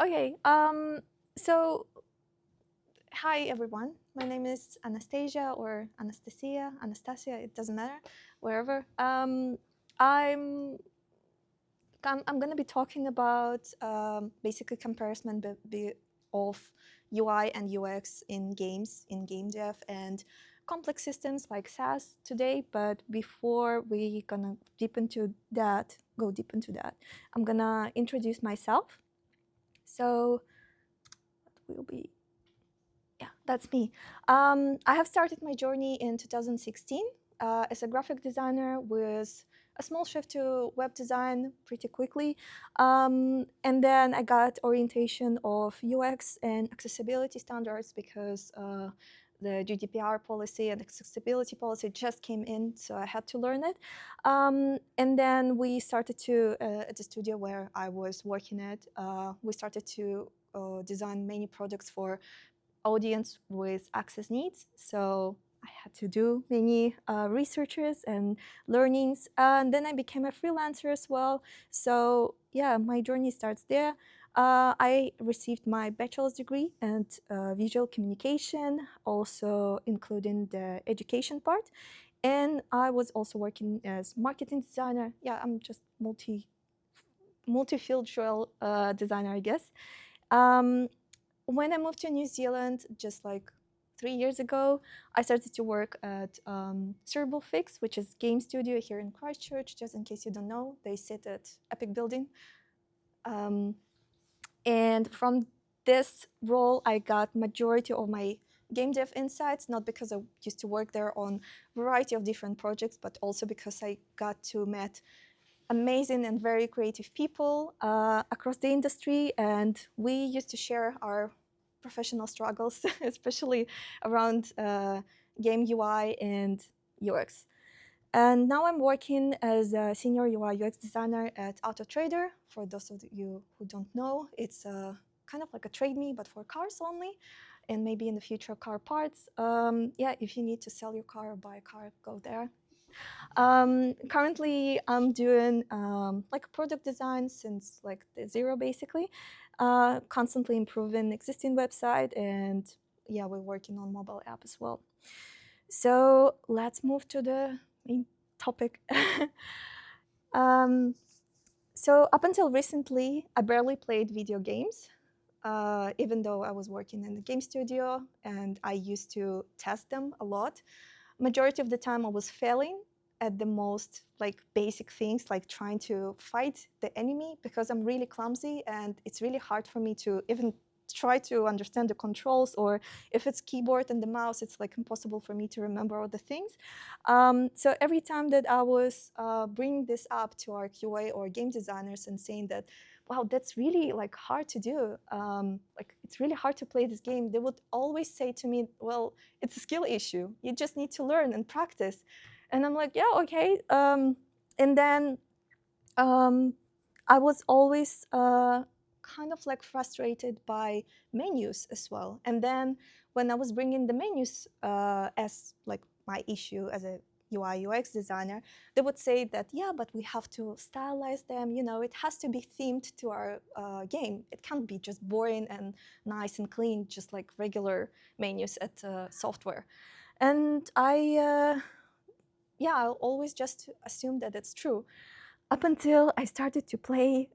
Okay, so hi everyone. My name is Anastasia or Anastasia, it doesn't matter, wherever. I'm I'm going to be talking about basically comparison of UI and UX in games, in game dev, and complex systems like SaaS today. But before we gonna go deep into that, I'm gonna introduce myself. So that will be yeah, that's me. I have started my journey in 2016 as a graphic designer with a small shift to web design pretty quickly. And then I got orientation of UX and accessibility standards because the GDPR policy and accessibility policy just came in, so I had to learn it. And then we started to, at the studio where I was working at, we started to design many products for audience with access needs. So I had to do many researches and learnings. And then I became a freelancer as well. So yeah, my journey starts there. I received my bachelor's degree in visual communication, also including the education part. And I was also working as marketing designer. Yeah, I'm just multi-field designer, I guess. Um, when I moved to New Zealand, just like 3 years ago, I started to work at Cerebral Fix, which is game studio here in Christchurch. Just in case you don't know, they sit at Epic Building. And from this role, I got majority of my game dev insights, not because I used to work there on a variety of different projects, but also because I got to meet amazing and very creative people across the industry, and we used to share our professional struggles, especially around game UI and UX. And now I'm working as a senior UI UX designer at AutoTrader. For those of you who don't know, it's kind of like a trade me, but for cars only, and maybe in the future car parts. Yeah, if you need to sell your car or buy a car, go there. Currently, I'm doing like product design since like the zero, basically, constantly improving existing website, and yeah, we're working on mobile app as well. So let's move to the main topic. So up until recently, I barely played video games, even though I was working in the game studio and I used to test them a lot. Majority of the time I was failing at the most like basic things, like trying to fight the enemy, because I'm really clumsy and it's really hard for me to even try to understand the controls, or if it's keyboard and the mouse, it's like impossible for me to remember all the things. So every time that I was bringing this up to our QA or game designers and saying that, wow, that's really like hard to do, like it's really hard to play this game, they would always say to me, well, it's a skill issue, you just need to learn and practice. And I'm like, yeah, okay. And then I was always kind of like frustrated by menus as well. And then when I was bringing the menus as like my issue as a UI UX designer, they would say that, yeah, but we have to stylize them. You know, it has to be themed to our game. It can't be just boring and nice and clean, just like regular menus at software. And yeah, I always just assumed that it's true up until I started to play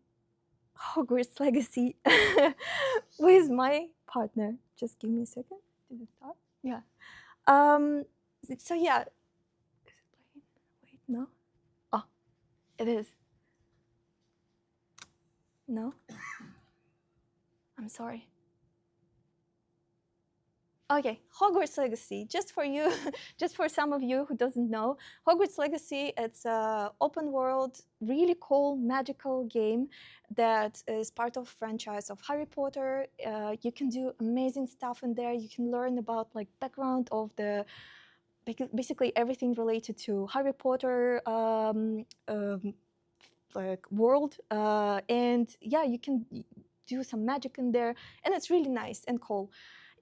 Hogwarts Legacy with my partner. Just give me a second. Did it start? Yeah. Um, so yeah. Is it playing? Wait, no. Oh, it is. No. I'm sorry. Okay, Hogwarts Legacy. Just for you, just for some of you who doesn't know, Hogwarts Legacy, it's a open world, really cool, magical game that is part of franchise of Harry Potter. You can do amazing stuff in there. You can learn about like background of the basically everything related to Harry Potter like world, and yeah, you can do some magic in there, and it's really nice and cool.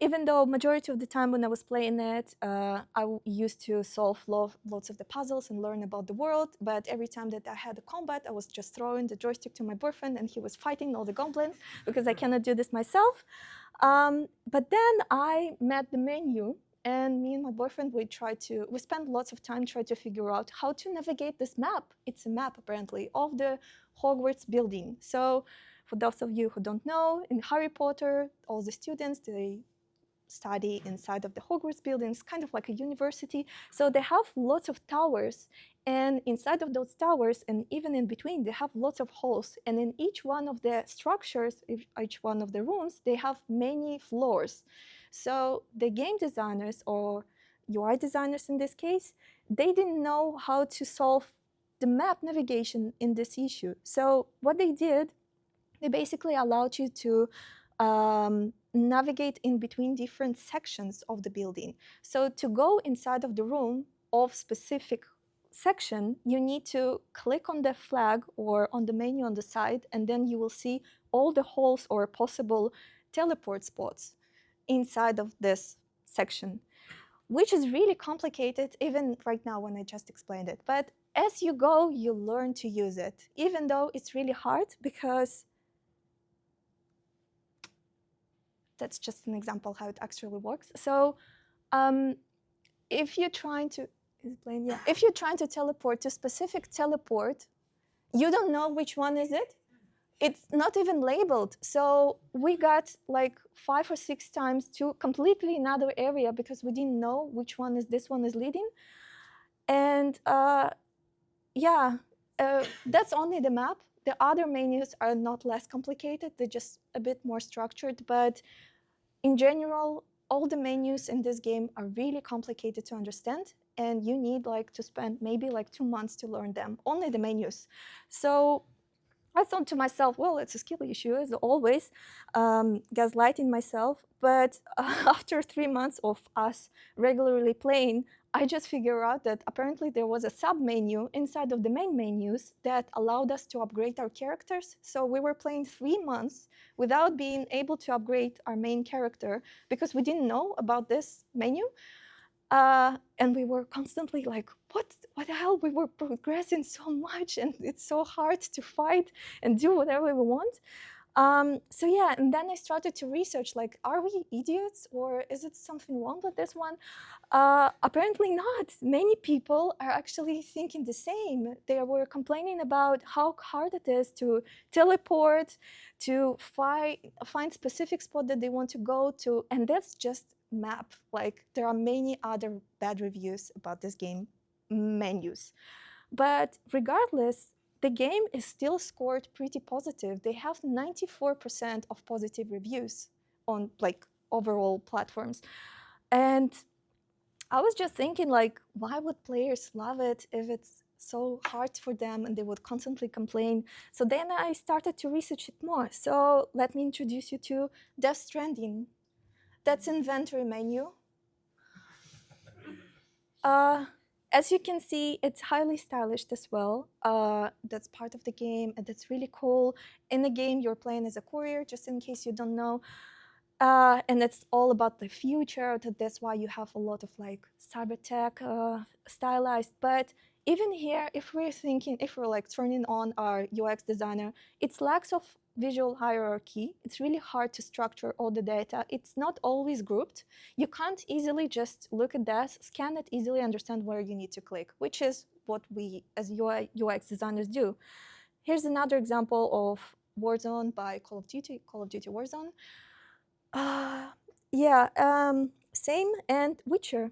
even though majority of the time when I was playing it, used to solve lots of the puzzles and learn about the world. But every time that I had a combat, I was just throwing the joystick to my boyfriend, and he was fighting all the goblins because I cannot do this myself. But then I met the menu, and me and my boyfriend, we spent lots of time trying to figure out how to navigate this map. It's a map, apparently, of the Hogwarts building. So for those of you who don't know, in Harry Potter, all the students, they study inside of the Hogwarts building. It's kind of like a university. So they have lots of towers. And inside of those towers, and even in between, they have lots of halls. And in each one of the structures, each one of the rooms, they have many floors. So the game designers, or UI designers in this case, they didn't know how to solve the map navigation in this issue. So what they did, they basically allowed you to navigate in between different sections of the building. So to go inside of the room of specific section, you need to click on the flag or on the menu on the side, and then you will see all the halls or possible teleport spots inside of this section, which is really complicated even right now when I just explained it. But as you go, you learn to use it, even though it's really hard, because that's just an example how it actually works. So if you're trying to if you're trying to teleport to a specific teleport, you don't know which one is it. It's not even labeled. So we got like 5 or 6 times to completely another area because we didn't know which one is this one is leading. And that's only the map. The other menus are not less complicated. They're just a bit more structured. But in general, all the menus in this game are really complicated to understand, and you need like to spend maybe like 2 months to learn them, only the menus. So I thought to myself, well, it's a skill issue, as always, gaslighting myself. But after 3 months of us regularly playing, I just figured out that apparently there was a sub-menu inside of the main menus that allowed us to upgrade our characters. So we were playing 3 months without being able to upgrade our main character because we didn't know about this menu. And we were constantly like, what the hell? We were progressing so much, and it's so hard to fight and do whatever we want. So yeah, and then I started to research, like, are we idiots, or is it something wrong with this one? Apparently not. Many people are actually thinking the same. They were complaining about how hard it is to teleport, to find specific spot that they want to go to, and that's just map. Like, there are many other bad reviews about this game menus. But regardless, the game is still scored pretty positive. They have 94% of positive reviews on like overall platforms. And I was just thinking, like, why would players love it if it's so hard for them and they would constantly complain? So then I started to research it more. So let me introduce you to Death Stranding. That's inventory menu. As you can see, it's highly stylish as well. That's part of the game, and that's really cool. In the game, you're playing as a courier, just in case you don't know. And it's all about the future. That's why you have a lot of like cyber tech stylized. But even here, if we're like turning on our UX designer, it lacks of visual hierarchy. It's really hard to structure all the data. It's not always grouped. You can't easily just look at this, scan it, easily understand where you need to click, which is what we as UI UX designers do. Here's another example of Warzone by Call of Duty Warzone. Same, and Witcher.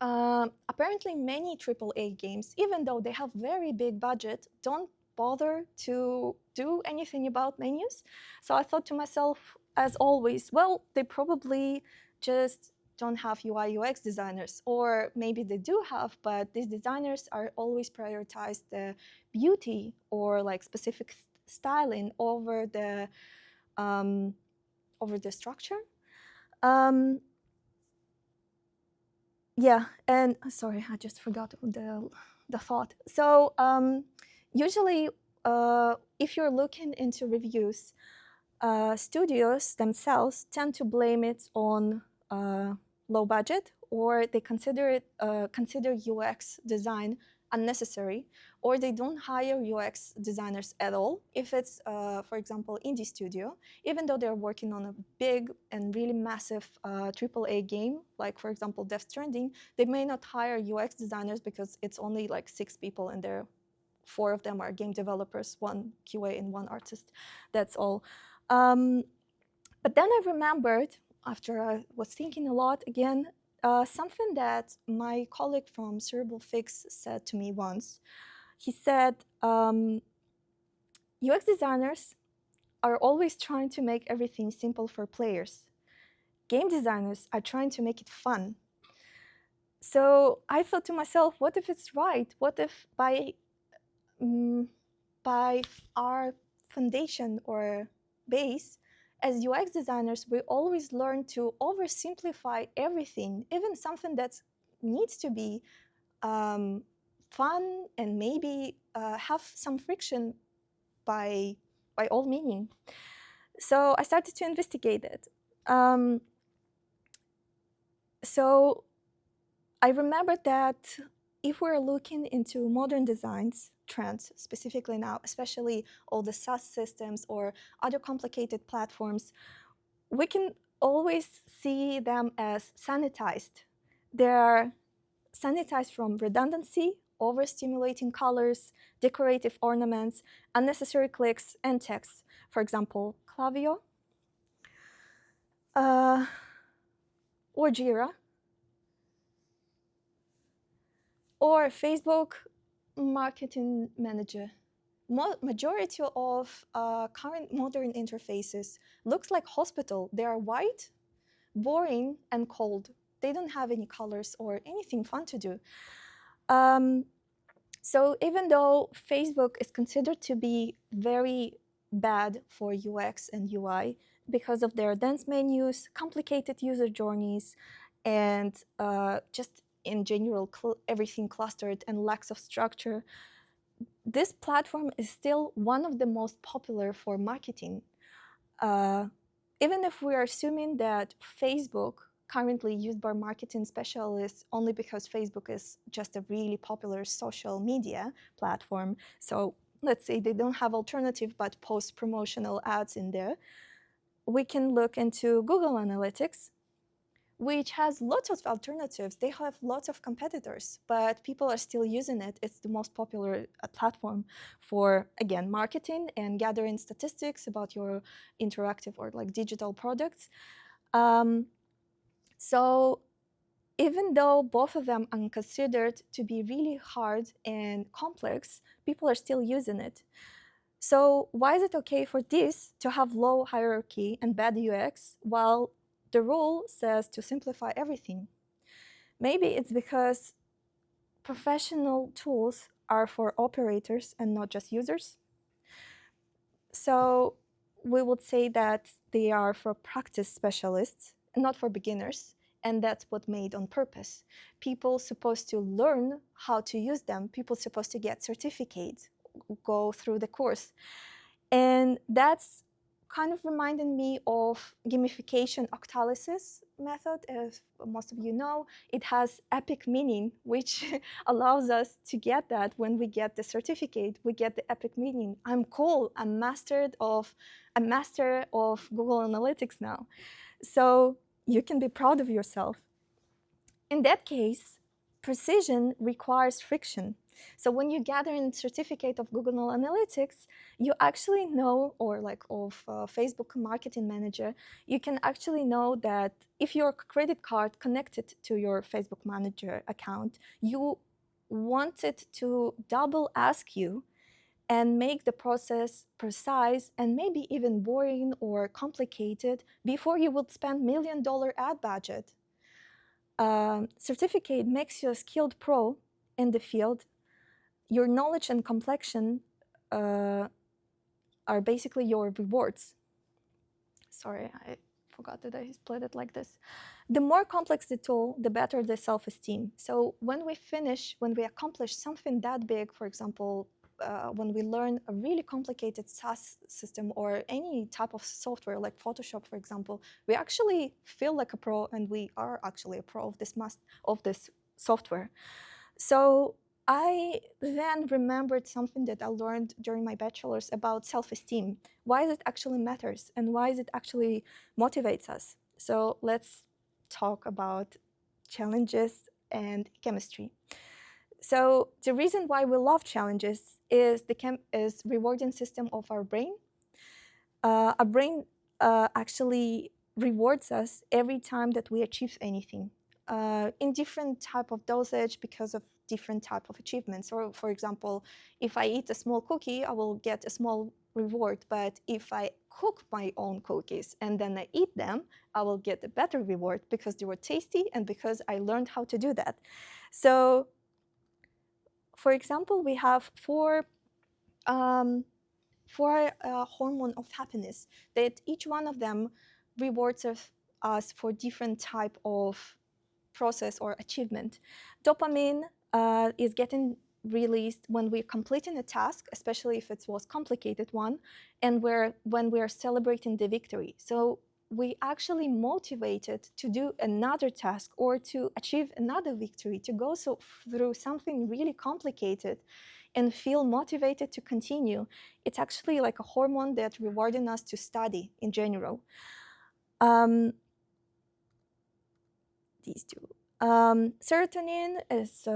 Apparently many AAA games, even though they have very big budget, don't bother to do anything about menus. So I thought to myself, as always, well, they probably just don't have UI UX designers, or maybe they do have, but these designers are always prioritize the beauty or like specific styling over the structure. Yeah, and sorry, I just forgot the thought. So usually, if you're looking into reviews, studios themselves tend to blame it on low budget, or they consider UX design unnecessary, or they don't hire UX designers at all if it's, for example, indie studio, even though they're working on a big and really massive AAA game, like, for example, Death Stranding. They may not hire UX designers because it's only like 6 people and there 4 of them are game developers, 1 QA and 1 artist. That's all. But then I remembered, after I was thinking a lot again, something that my colleague from Cerebral Fix said to me once. He said, UX designers are always trying to make everything simple for players. Game designers are trying to make it fun. So I thought to myself, what if it's right? What if by our foundation or base, as UX designers, we always learn to oversimplify everything, even something that needs to be fun and maybe have some friction by all meaning. So I started to investigate it. So I remembered that if we're looking into modern designs trends, specifically now, especially all the SaaS systems or other complicated platforms, we can always see them as sanitized. They're sanitized from redundancy, overstimulating colors, decorative ornaments, unnecessary clicks, and text. For example, Klaviyo or Jira, or Facebook Marketing Manager. Majority of current modern interfaces looks like hospital. They are white, boring, and cold. They don't have any colors or anything fun to do. So even though Facebook is considered to be very bad for UX and UI because of their dense menus, complicated user journeys, and just in general everything clustered and lacks of structure, this platform is still one of the most popular for marketing. Even if we are assuming that Facebook currently used by marketing specialists only because Facebook is just a really popular social media platform. So let's say they don't have alternative but post promotional ads in there. We can look into Google Analytics, which has lots of alternatives. They have lots of competitors, but people are still using it. It's the most popular platform for, again, marketing and gathering statistics about your interactive or like digital products. So even though both of them are considered to be really hard and complex, people are still using it. So why is it okay for this to have low hierarchy and bad UX while the rule says to simplify everything? Maybe it's because professional tools are for operators and not just users. So we would say that they are for practice specialists, not for beginners. And that's what made on purpose. People supposed to learn how to use them. People supposed to get certificates, go through the course. And that's kind of reminding me of gamification octalysis method. As most of you know, it has epic meaning, which allows us to get that when we get the certificate. We get the epic meaning. I'm cool. I'm master of Google Analytics now. So you can be proud of yourself. In that case, precision requires friction. So when you gather a certificate of Google Analytics, you actually know, or like of Facebook Marketing Manager, you can actually know that if your credit card connected to your Facebook Manager account, you want it to double ask you and make the process precise and maybe even boring or complicated before you would spend $1 million ad budget. Certificate makes you a skilled pro in the field. Your knowledge and complexion are basically your rewards. Sorry, I forgot that I split it like this. The more complex the tool, the better the self-esteem. So when we accomplish something that big, for example, when we learn a really complicated SaaS system or any type of software like Photoshop, for example, we actually feel like a pro, and we are actually a pro of this software. So I then remembered something that I learned during my bachelor's about self-esteem. Why it actually matters and why it actually motivates us. So let's talk about challenges and chemistry. So the reason why we love challenges is is rewarding system of our brain. Our brain actually rewards us every time that we achieve anything in different type of dosage because of different type of achievements. Or for example, if I eat a small cookie, I will get a small reward. But if I cook my own cookies and then I eat them, I will get a better reward because they were tasty and because I learned how to do that. So for example, we have four hormone of happiness that each one of them rewards us for different type of process or achievement. Dopamine is getting released when we're completing a task, especially if it was complicated one, and when we're celebrating the victory. So we actually motivated to do another task or to achieve another victory, to go through something really complicated and feel motivated to continue. It's actually like a hormone that's rewarding us to study in general. These two. Serotonin is,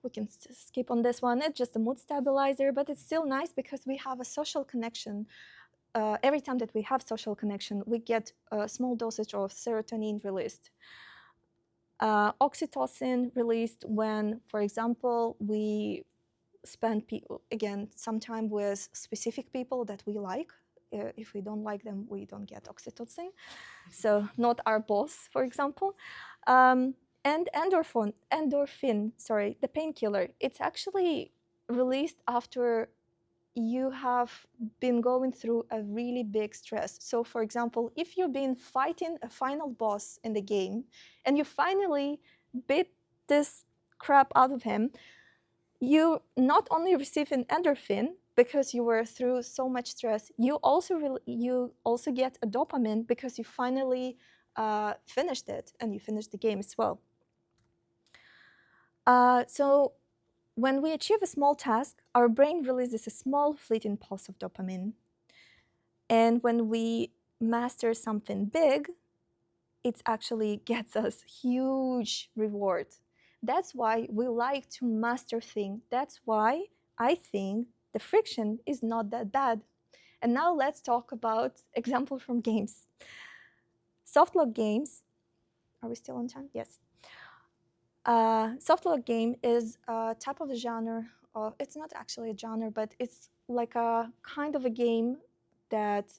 we can skip on this one, it's just a mood stabilizer, but it's still nice because we have a social connection. Every time that we have social connection, we get a small dosage of serotonin released. Oxytocin released when, for example, we spend some time with specific people that we like. If we don't like them, we don't get oxytocin. So not our boss, for example. And endorphin, sorry, the painkiller, it's actually released after you have been going through a really big stress. So for example, if you've been fighting a final boss in the game and you finally beat this crap out of him, you not only receive an endorphin because you were through so much stress, you also get a dopamine because you finally finished it and you finished the game as well. So when we achieve a small task, our brain releases a small fleeting pulse of dopamine. And when we master something big, it actually gets us huge reward. That's why we like to master things. That's why I think the friction is not that bad. And now let's talk about example from games. Softlock games, are we still on time? Yes. Softlock game is a type of a genre. It's not actually a genre, but it's like a kind of a game that,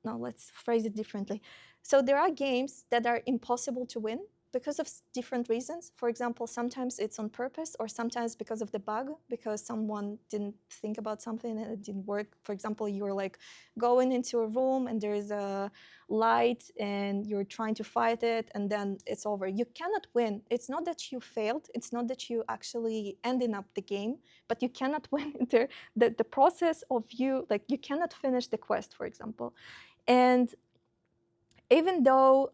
no, let's phrase it differently. So there are games that are impossible to win because of different reasons. For example, sometimes it's on purpose, or sometimes because of the bug, because someone didn't think about something and it didn't work. For example, you're like going into a room and there's a light and you're trying to fight it and then it's over. You cannot win. It's not that you failed. It's not that you actually ending up the game, but you cannot win there. The process of you, like you cannot finish the quest, for example. And even though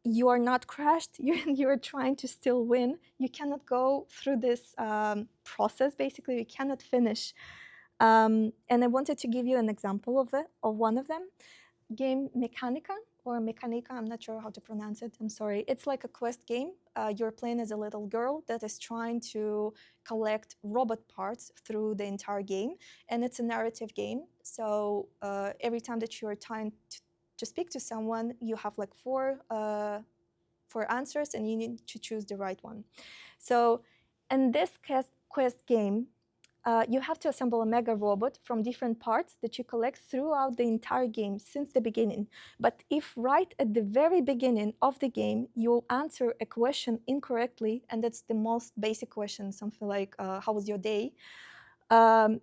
you are not crashed, you're trying to still win, you cannot go through this process. Basically, you cannot finish. And I wanted to give you an example of one of them. Game Mechanica, or Mechanica, I'm not sure how to pronounce it, I'm sorry. It's like a quest game. You're playing as a little girl that is trying to collect robot parts through the entire game. And it's a narrative game. So every time that you're trying to speak to someone, you have like four answers and you need to choose the right one. So in this quest game, you have to assemble a mega robot from different parts that you collect throughout the entire game since the beginning. But if right at the very beginning of the game, you answer a question incorrectly, and that's the most basic question, something like, how was your day? The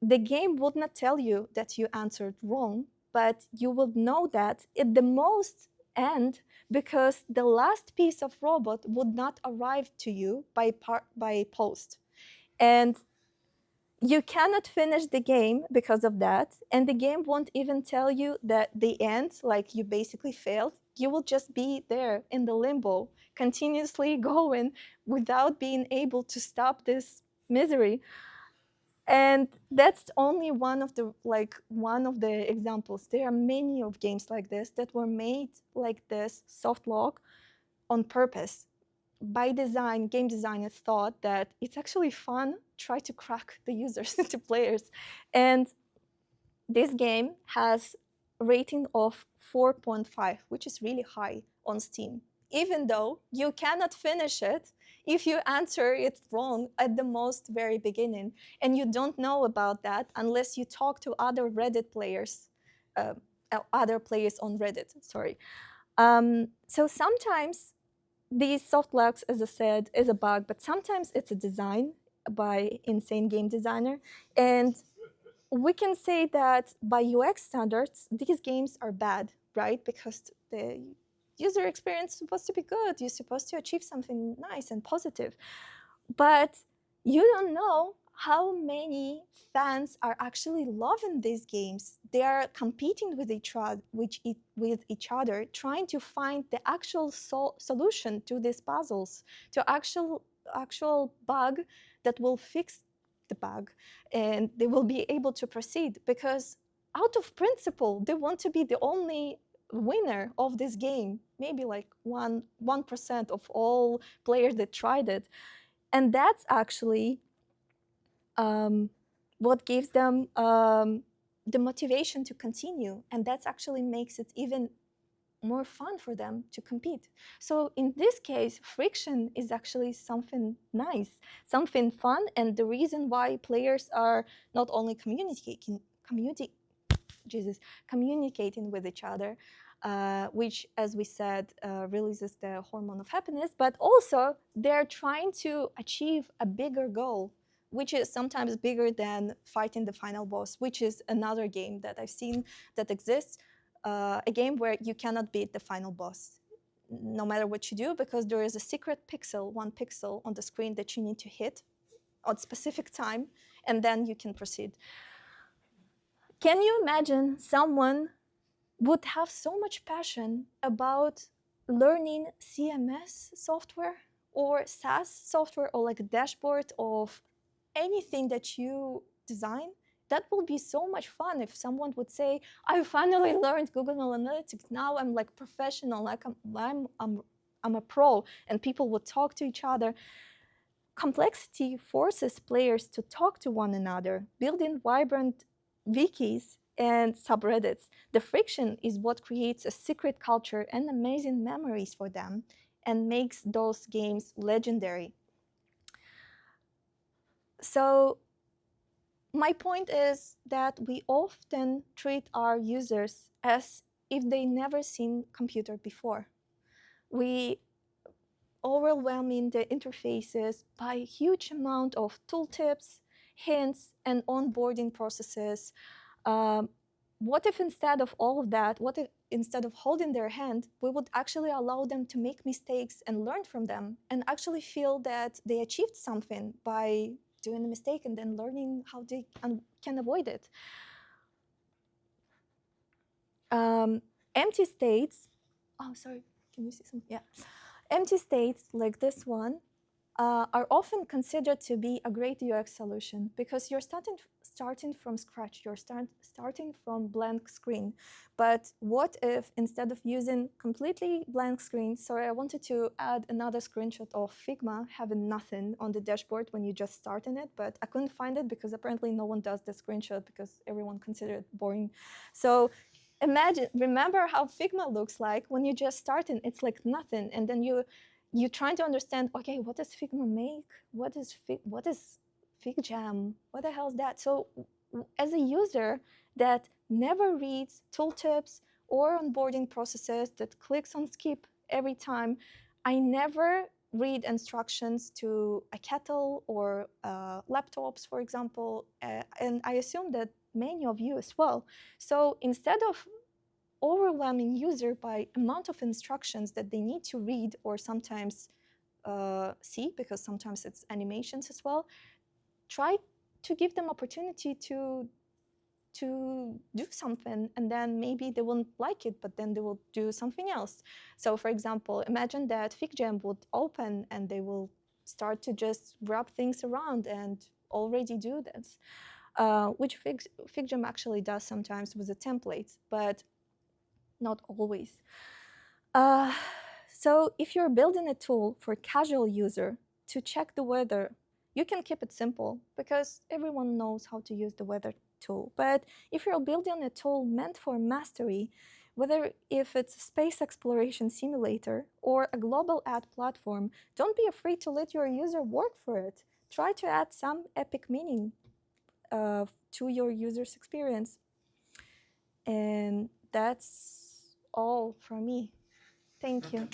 game would not tell you that you answered wrong, but you would know that at the most end, because the last piece of robot would not arrive to you by post. And You cannot finish the game because of that, and the game won't even tell you that the end, like you basically failed. You will just be there in the limbo, continuously going without being able to stop this misery. And that's only one of the examples. There are many of games like this that were made like this soft lock on purpose. By design, game designers thought that it's actually fun, try to crack the users into players. And this game has a rating of 4.5, which is really high on Steam, even though you cannot finish it if you answer it wrong at the most very beginning. And you don't know about that unless you talk to other Reddit players, other players on Reddit, sorry. So sometimes these soft locks, as I said, is a bug, but sometimes it's a design by insane game designer. And we can say that by UX standards, these games are bad, right? Because the user experience is supposed to be good. You're supposed to achieve something nice and positive. But you don't know how many fans are actually loving these games. They are competing with each other, trying to find the actual solution to these puzzles, to actual bug that will fix the bug, and they will be able to proceed. Because out of principle, they want to be the only winner of this game. Maybe like 1% of all players that tried it. And that's actually what gives them the motivation to continue. And that actually makes it even more fun for them to compete. So in this case, friction is actually something nice, something fun, and the reason why players are not only communicating with each other, which, as we said, releases the hormone of happiness, but also they're trying to achieve a bigger goal, which is sometimes bigger than fighting the final boss, which is another game that I've seen that exists, a game where you cannot beat the final boss, no matter what you do, because there is a secret pixel, 1 pixel on the screen that you need to hit at a specific time, and then you can proceed. Can you imagine someone would have so much passion about learning CMS software or SaaS software, or like a dashboard of anything that you design? That will be so much fun if someone would say, I finally learned Google Analytics. Now I'm like professional, like I'm a pro, and people would talk to each other. Complexity forces players to talk to one another, building vibrant wikis and subreddits. The friction is what creates a secret culture and amazing memories for them and makes those games legendary. So my point is that we often treat our users as if they never seen computer before. We overwhelming the interfaces by a huge amount of tooltips, hints, and onboarding processes. What if instead of all of that, what if instead of holding their hand, we would actually allow them to make mistakes and learn from them and actually feel that they achieved something by doing a mistake and then learning how they can avoid it. Empty states, oh, sorry, can you see some? Yeah. Empty states like this one are often considered to be a great UX solution because you're starting from scratch, you're starting from blank screen. But what if instead of using completely blank screen, sorry, I wanted to add another screenshot of Figma having nothing on the dashboard when you just start in it, but I couldn't find it because apparently no one does the screenshot because everyone considered it boring. So remember how Figma looks like when you just starting, it's like nothing, and then you're trying to understand, okay, what does Figma make? What is FigJam? What the hell is that? So as a user that never reads tooltips or onboarding processes, that clicks on skip every time, I never read instructions to a kettle or laptops, for example, and I assume that many of you as well. So instead of overwhelming user by amount of instructions that they need to read or sometimes see, because sometimes it's animations as well, try to give them opportunity to do something, and then maybe they won't like it, but then they will do something else. So for example, imagine that FigJam would open and they will start to just wrap things around and already do this, which FigJam actually does sometimes with the templates, but not always. So if you're building a tool for casual user to check the weather, you can keep it simple because everyone knows how to use the weather tool. But if you're building a tool meant for mastery, whether if it's a space exploration simulator or a global ad platform, don't be afraid to let your user work for it. Try to add some epic meaning to your user's experience. And that's all from me. Thank you.